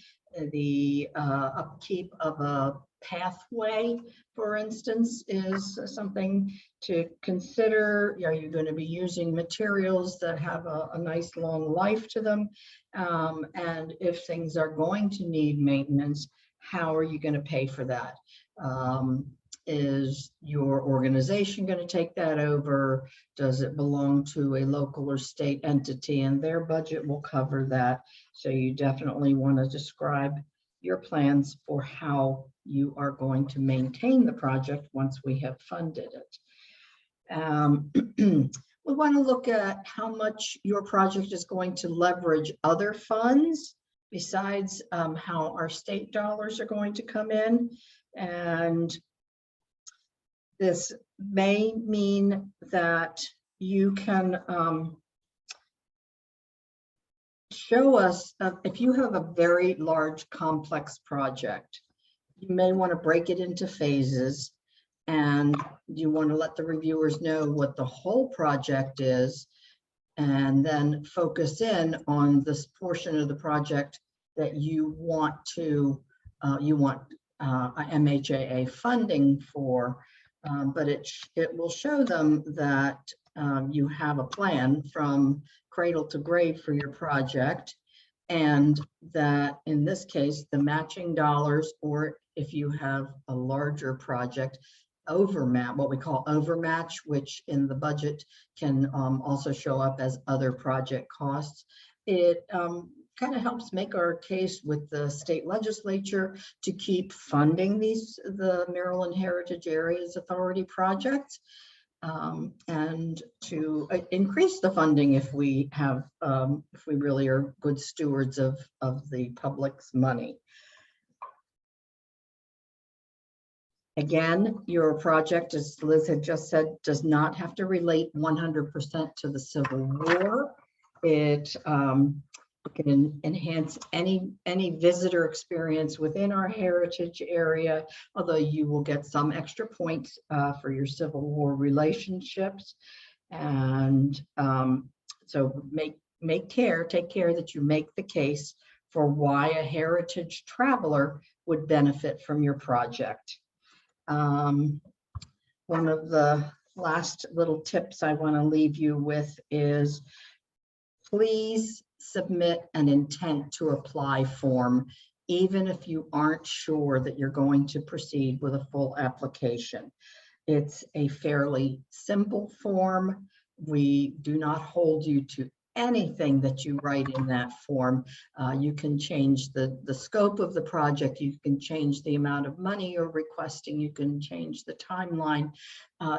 the upkeep of a pathway, for instance, is something to consider. Are you going to be using materials that have a nice long life to them? And if things are going to need maintenance, how are you going to pay for that? Is your organization going to take that over? Does it belong to a local or state entity, and their budget will cover that? So you definitely want to describe your plans for how you are going to maintain the project once we have funded it. We want to look at how much your project is going to leverage other funds besides how our state dollars are going to come in. And this may mean that you can show us, if you have a very large complex project, you may want to break it into phases, and you want to let the reviewers know what the whole project is, and then focus in on this portion of the project that you want to, MHAA funding for. But it will show them that you have a plan from cradle to grave for your project. And that in this case, the matching dollars, or if you have a larger project, overmatch, what we call overmatch, which in the budget can also show up as other project costs. It kind of helps make our case with the state legislature to keep funding the Maryland Heritage Areas Authority projects, and to increase the funding if we really are good stewards of the public's money. Again, your project, as Liz had just said, does not have to relate 100% to the Civil War. It can enhance any visitor experience within our heritage area, although you will get some extra points for your Civil War relationships. And so take care that you make the case for why a heritage traveler would benefit from your project. One of the last little tips I want to leave you with is please submit an intent to apply form, even if you aren't sure that you're going to proceed with a full application. It's a fairly simple form. We do not hold you to anything that you write in that form. You can change the scope of the project. You can change the amount of money you're requesting. You can change the timeline.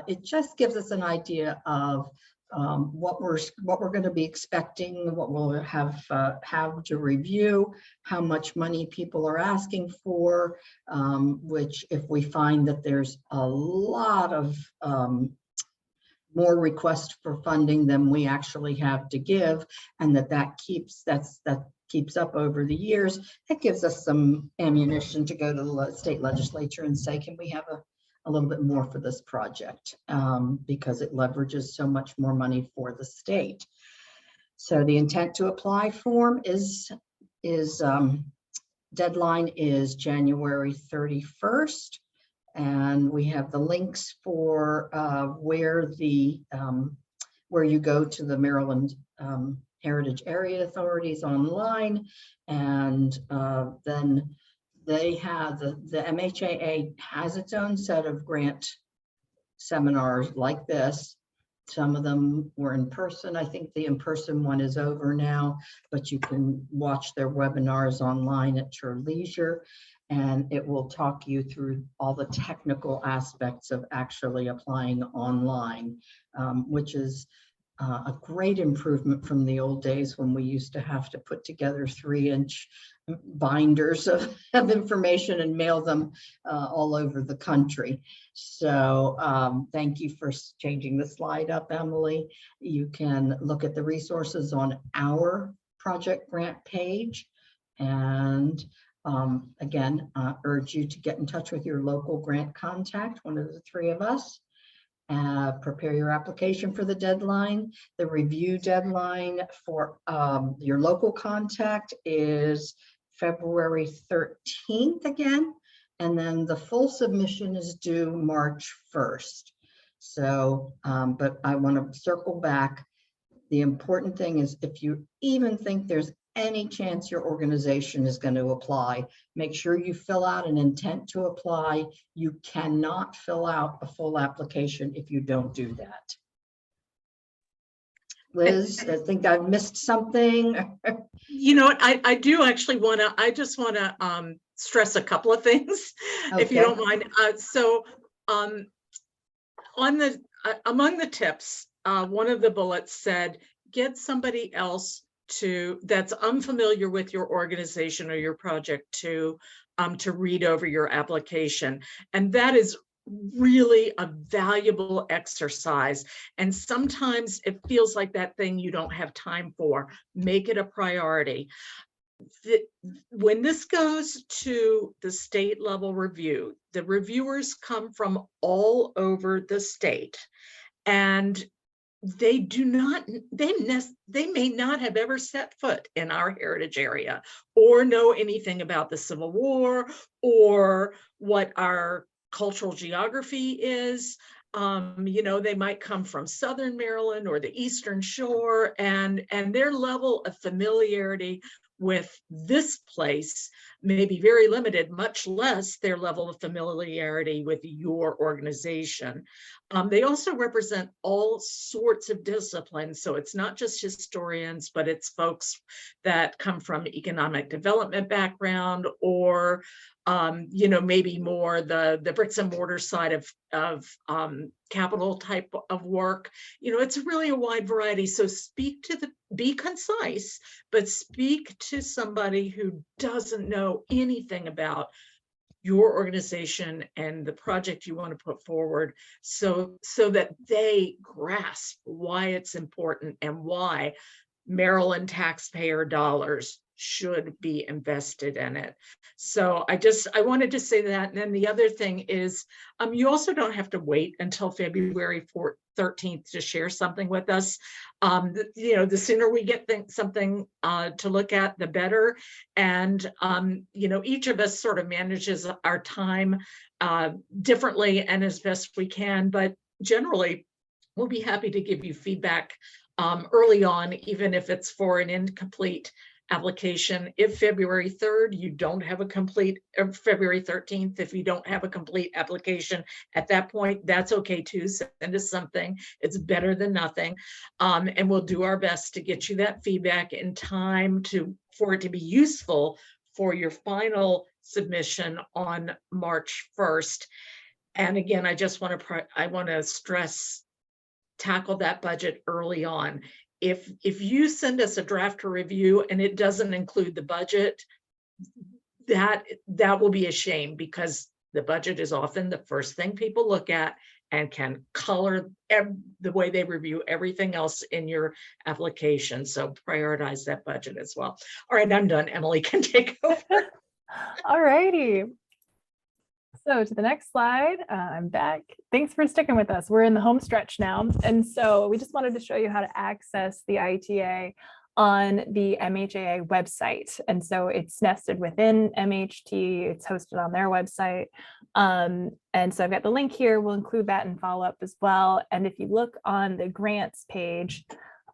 It just gives us an idea of what we're going to be expecting, what we'll have to review, how much money people are asking for, which if we find that there's a lot of more requests for funding than we actually have to give, and that keeps up over the years, it gives us some ammunition to go to the state legislature and say, can we have a little bit more for this project, because it leverages so much more money for the state. So the intent to apply form deadline is January 31st. And we have the links for where you go to the Maryland Heritage Area Authorities online, and then they have the MHAA has its own set of grant seminars like this. Some of them were in person. I think the in-person one is over now, but you can watch their webinars online at your leisure. And it will talk you through all the technical aspects of actually applying online, which is a great improvement from the old days when we used to have to put together 3-inch binders of information and mail them all over the country. So thank you for changing the slide up, Emily. You can look at the resources on our project grant page, and again, urge you to get in touch with your local grant contact, one of the 3 of us. Prepare your application for the deadline. The review deadline for your local contact is February 13th again, and then the full submission is due March 1st. So, but I want to circle back. The important thing is, if you even think there's any chance your organization is going to apply, make sure you fill out an intent to apply. You cannot fill out a full application if you don't do that. Liz, I think I've missed something. You know what, I do actually want to, I just want to stress a couple of things, if you don't mind. So on the among the tips, one of the bullets said, get somebody else that's unfamiliar with your organization or your project to read over your application. And that is really a valuable exercise. And sometimes it feels like that thing you don't have time for. Make it a priority. When this goes to the state level review, the reviewers come from all over the state, and they may not have ever set foot in our heritage area or know anything about the Civil War or what our cultural geography is. you know, they might come from Southern Maryland or the Eastern Shore, and their level of familiarity with this place may be very limited, much less their level of familiarity with your organization. They also represent all sorts of disciplines. So it's not just historians, but it's folks that come from economic development background, or you know, maybe more the bricks and mortar side of capital type of work. You know, it's really a wide variety. So be concise, but speak to somebody who doesn't know anything about your organization and the project you want to put forward, so that they grasp why it's important and why Maryland taxpayer dollars should be invested in it. So I wanted to say that. And then the other thing is, you also don't have to wait until February 13th to share something with us. You know, the sooner we get something to look at, the better. And, you know, each of us sort of manages our time differently and as best we can, but generally we'll be happy to give you feedback early on, even if it's for an incomplete application. If February 3rd, you don't have a complete, or February 13th, if you don't have a complete application at that point, that's okay too. Send us something. It's better than nothing. And we'll do our best to get you that feedback in time for it to be useful for your final submission on March 1st. And again, I just want to stress, tackle that budget early on. If you send us a draft or review and it doesn't include the budget, that will be a shame, because the budget is often the first thing people look at and can color the way they review everything else in your application. So prioritize that budget as well. All right, I'm done. Emily can take over. All righty. So to the next slide, I'm back. Thanks for sticking with us. We're in the home stretch now. And so we just wanted to show you how to access the ITA on the MHAA website. And so it's nested within MHT, it's hosted on their website. And so I've got the link here. We'll include that in follow-up as well. And if you look on the grants page,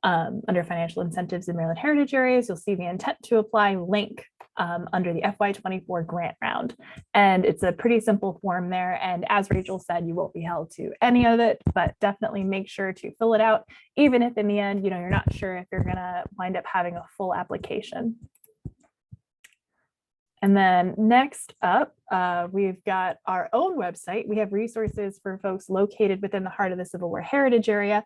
under financial incentives in Maryland Heritage Areas, you'll see the intent to apply link under the FY24 grant round. And it's a pretty simple form there. And as Rachel said, you won't be held to any of it, but definitely make sure to fill it out, even if in the end, you know, you're not sure if you're gonna wind up having a full application. And then next up, we've got our own website. We have resources for folks located within the heart of the Civil War Heritage area,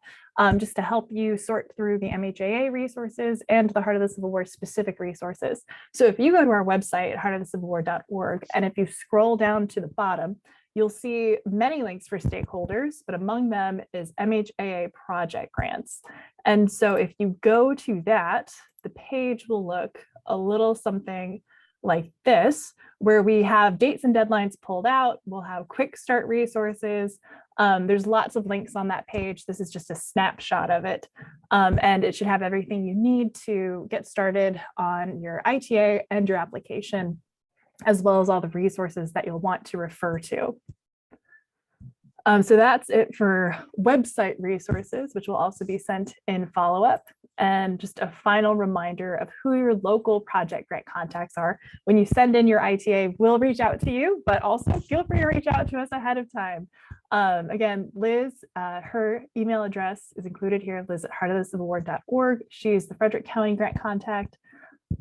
just to help you sort through the MHAA resources and the Heart of the Civil War specific resources. So if you go to our website, heartofthecivilwar.org, and if you scroll down to the bottom, you'll see many links for stakeholders, but among them is MHAA project grants. And so if you go to that, the page will look a little something like this, where we have dates and deadlines pulled out. We'll have quick start resources. There's lots of links on that page. This is just a snapshot of it. And it should have everything you need to get started on your ITA and your application, as well as all the resources that you'll want to refer to. So that's it for website resources, which will also be sent in follow-up. And just a final reminder of who your local project grant contacts are. When you send in your ITA, we'll reach out to you, but also feel free to reach out to us ahead of time. Again, Liz, her email address is included here, liz@heartofthecivilwar.org. She's the Frederick County grant contact.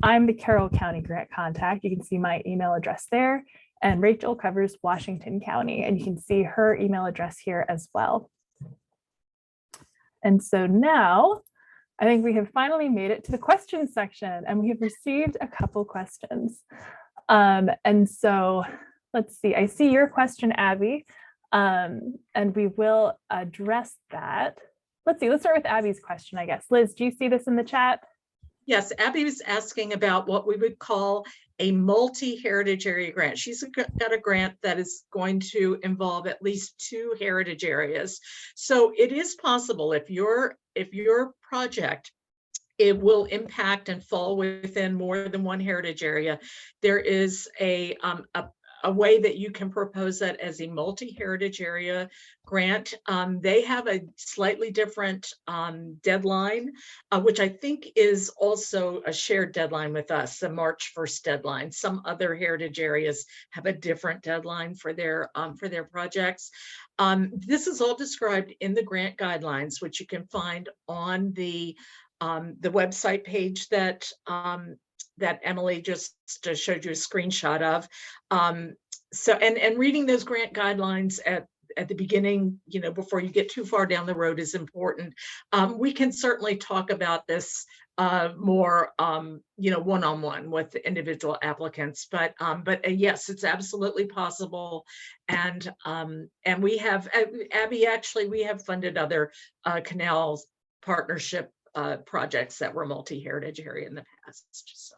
I'm the Carroll County grant contact. You can see my email address there. And Rachel covers Washington County, and you can see her email address here as well. And so now I think we have finally made it to the questions section, and we have received a couple questions. And so let's see, I see your question, Abby, and we will address that. Let's see, let's start with Abby's question, I guess. Liz, do you see this in the chat? Yes, Abby was asking about what we would call a multi-heritage area grant. She's got a grant that is going to involve at least 2 heritage areas. So it is possible, if your project, it will impact and fall within more than one heritage area, there is a a way that you can propose that as a multi-heritage area grant. They have a slightly different deadline, which I think is also a shared deadline with us, the March 1st deadline. Some other heritage areas have a different deadline for their projects. This is all described in the grant guidelines, which you can find on the website page that that Emily just showed you a screenshot of. So, and reading those grant guidelines at the beginning, you know, before you get too far down the road is important. We can certainly talk about this more, you know, one-on-one with the individual applicants, but yes, it's absolutely possible. And we have, Abby, actually, we have funded other canals partnership projects that were multi-heritage area in the past. So.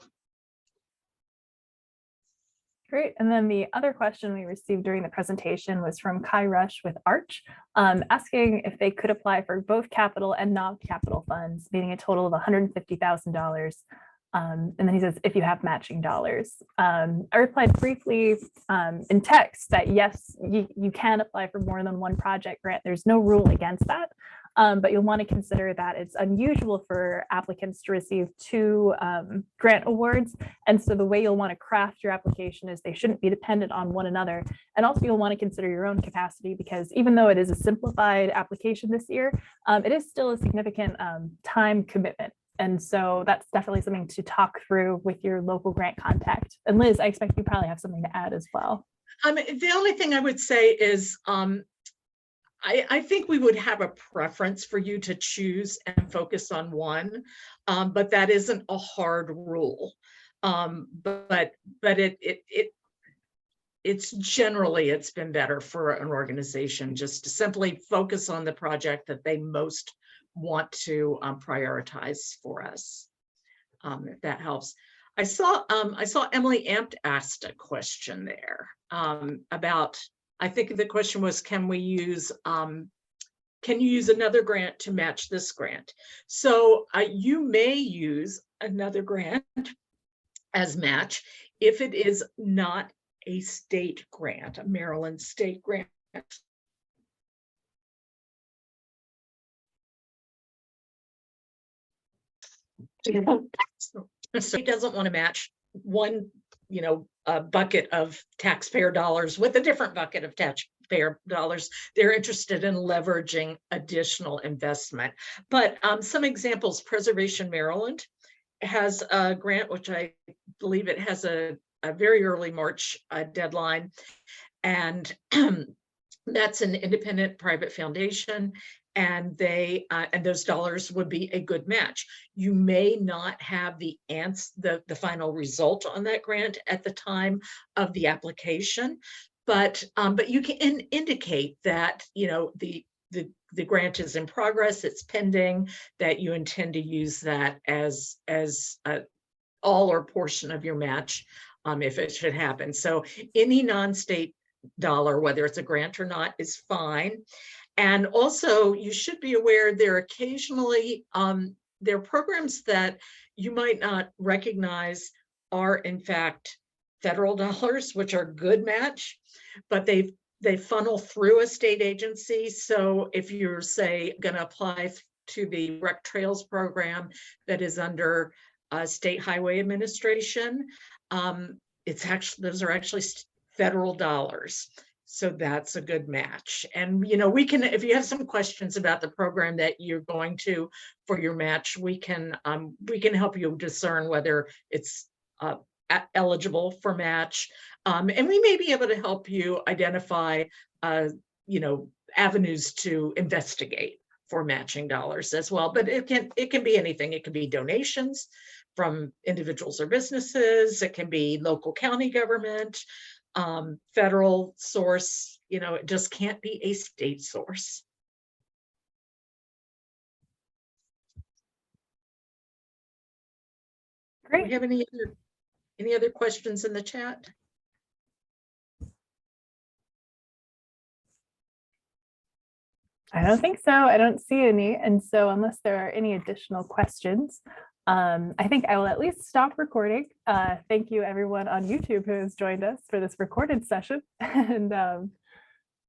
Great. And then the other question we received during the presentation was from Kai Rush with Arch, asking if they could apply for both capital and non-capital funds, meaning a total of $150,000. And then he says, if you have matching dollars. I replied briefly in text that yes, you can apply for more than one project grant. There's no rule against that. But you'll want to consider that it's unusual for applicants to receive two grant awards. And so the way you'll want to craft your application is they shouldn't be dependent on one another. And also you'll want to consider your own capacity, because even though it is a simplified application this year, it is still a significant time commitment. And so that's definitely something to talk through with your local grant contact. And Liz, I expect you probably have something to add as well. The only thing I would say is, I think we would have a preference for you to choose and focus on one, but that isn't a hard rule. But it's generally, it's been better for an organization just to simply focus on the project that they most want to prioritize for us, if that helps. I saw Emily Ampt asked a question there about, I think the question was, can you use another grant to match this grant? So you may use another grant as match if it is not a state grant, a Maryland state grant. So it doesn't want to match one, you know, a bucket of taxpayer dollars with a different bucket of taxpayer dollars. They're interested in leveraging additional investment. But some examples: Preservation Maryland has a grant, which I believe it has a very early March deadline, and that's an independent private foundation. And they and those dollars would be a good match. You may not have the final result on that grant at the time of the application, but you can indicate that, you know, the grant is in progress, it's pending, that you intend to use that as all or portion of your match if it should happen. So any non-state dollar, whether it's a grant or not, is fine. And also, you should be aware there occasionally, there are programs that you might not recognize are in fact federal dollars, which are good match, but they funnel through a state agency. So if you're, say, going to apply to the Rec Trails program that is under State Highway Administration, those are actually federal dollars. So that's a good match. And, you know, we can, if you have some questions about the program that you're going to for your match, we can help you discern whether it's eligible for match. And we may be able to help you identify, you know, avenues to investigate for matching dollars as well. But it can be anything. It can be donations from individuals or businesses. It can be local county government. Federal source, you know, it just can't be a state source. Great. Do we have any other questions in the chat? I don't think so. I don't see any. And so unless there are any additional questions, I think I will at least stop recording. Thank you everyone on YouTube who has joined us for this recorded session. And